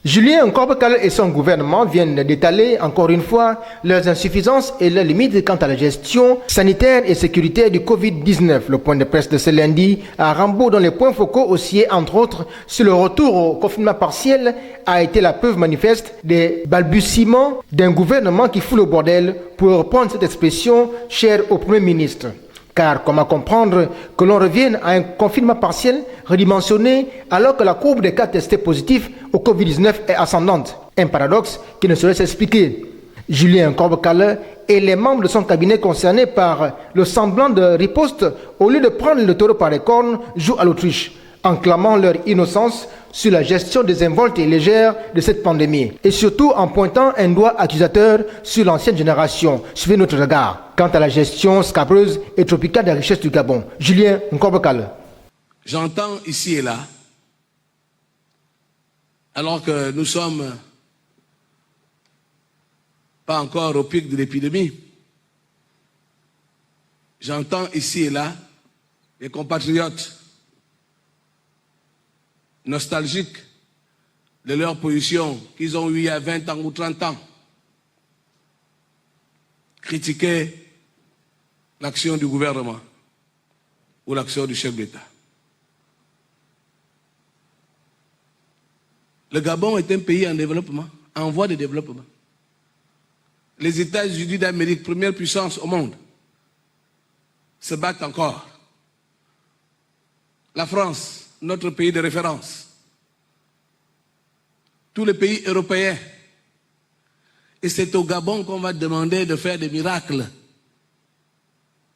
Julien Korbekal et son gouvernement viennent d'étaler encore une fois leurs insuffisances et leurs limites quant à la gestion sanitaire et sécuritaire du Covid-19. Le point de presse de ce lundi à Rambo, dont les points focaux oscillaient entre autres sur le retour au confinement partiel, a été la preuve manifeste des balbutiements d'un gouvernement qui fout le bordel, pour reprendre cette expression chère au Premier ministre. Car comment comprendre que l'on revienne à un confinement partiel redimensionné alors que la courbe des cas testés positifs au Covid-19 est ascendante? Un paradoxe qui ne saurait s'expliquer. Julien Korbekal et les membres de son cabinet concernés par le semblant de riposte, au lieu de prendre le taureau par les cornes, jouent à l'autruche, en clamant leur innocence sur la gestion désinvolte et légère de cette pandémie. Et surtout en pointant un doigt accusateur sur l'ancienne génération. Suivez notre regard quant à la gestion scabreuse et tropicale des richesses du Gabon. Julien Korbekal. J'entends ici et là, alors que nous sommes pas encore au pic de l'épidémie, j'entends ici et là les compatriotes nostalgiques de leur position qu'ils ont eue il y a 20 ans ou 30 ans, critiquer l'action du gouvernement ou l'action du chef d'État. Le Gabon est un pays en développement, en voie de développement. Les États-Unis d'Amérique, première puissance au monde, se battent encore. La France, notre pays de référence, tous les pays européens. Et c'est au Gabon qu'on va demander de faire des miracles.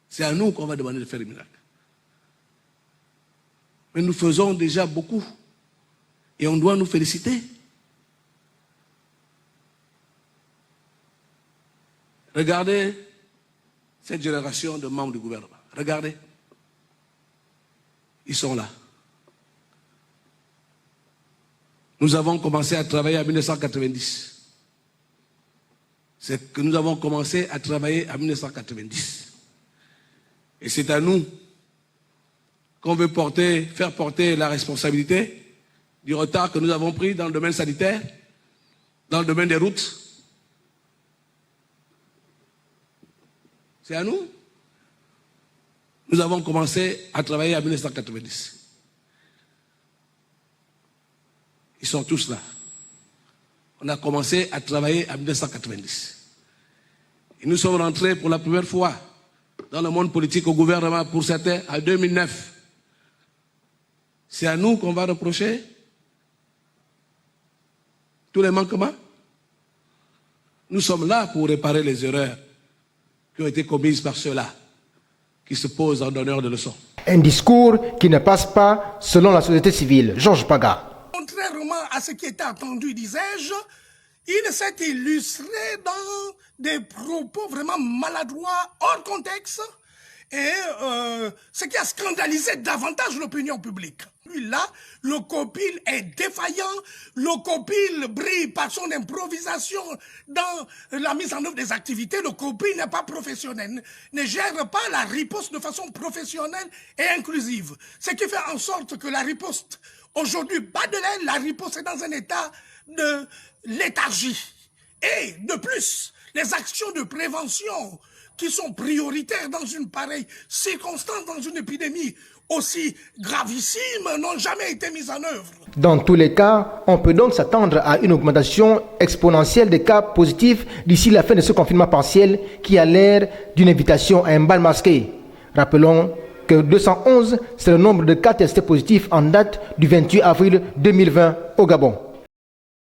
C'est à nous qu'on va demander de faire des miracles. Mais nous faisons déjà beaucoup. Et on doit nous féliciter. Regardez cette génération de membres du gouvernement. Regardez. Ils sont là. Nous avons commencé à travailler en 1990. C'est que nous avons commencé à travailler en 1990. Et c'est à nous qu'on veut faire porter la responsabilité du retard que nous avons pris dans le domaine sanitaire, dans le domaine des routes. C'est à nous. Nous avons commencé à travailler en 1990. Ils sont tous là. On a commencé à travailler en 1990. Et nous sommes rentrés pour la première fois dans le monde politique au gouvernement, pour certains, en 2009. C'est à nous qu'on va reprocher tous les manquements. Nous sommes là pour réparer les erreurs qui ont été commises par ceux-là qui se posent en donneurs de leçons. Un discours qui ne passe pas selon la société civile. Georges Paga. Contrairement à ce qui était attendu, disais-je, il s'est illustré dans des propos vraiment maladroits, hors contexte, et ce qui a scandalisé davantage l'opinion publique. Là, le COPIL est défaillant, le COPIL brille par son improvisation dans la mise en œuvre des activités. Le COPIL n'est pas professionnel, ne gère pas la riposte de façon professionnelle et inclusive. Ce qui fait en sorte que la riposte, aujourd'hui, bat de l'aile, la riposte est dans un état de léthargie. Et de plus, les actions de prévention qui sont prioritaires dans une pareille circonstance, dans une épidémie aussi gravissime, n'ont jamais été mises en œuvre. Dans tous les cas, on peut donc s'attendre à une augmentation exponentielle des cas positifs d'ici la fin de ce confinement partiel qui a l'air d'une invitation à un bal masqué. Rappelons que 211, c'est le nombre de cas testés positifs en date du 28 avril 2020 au Gabon.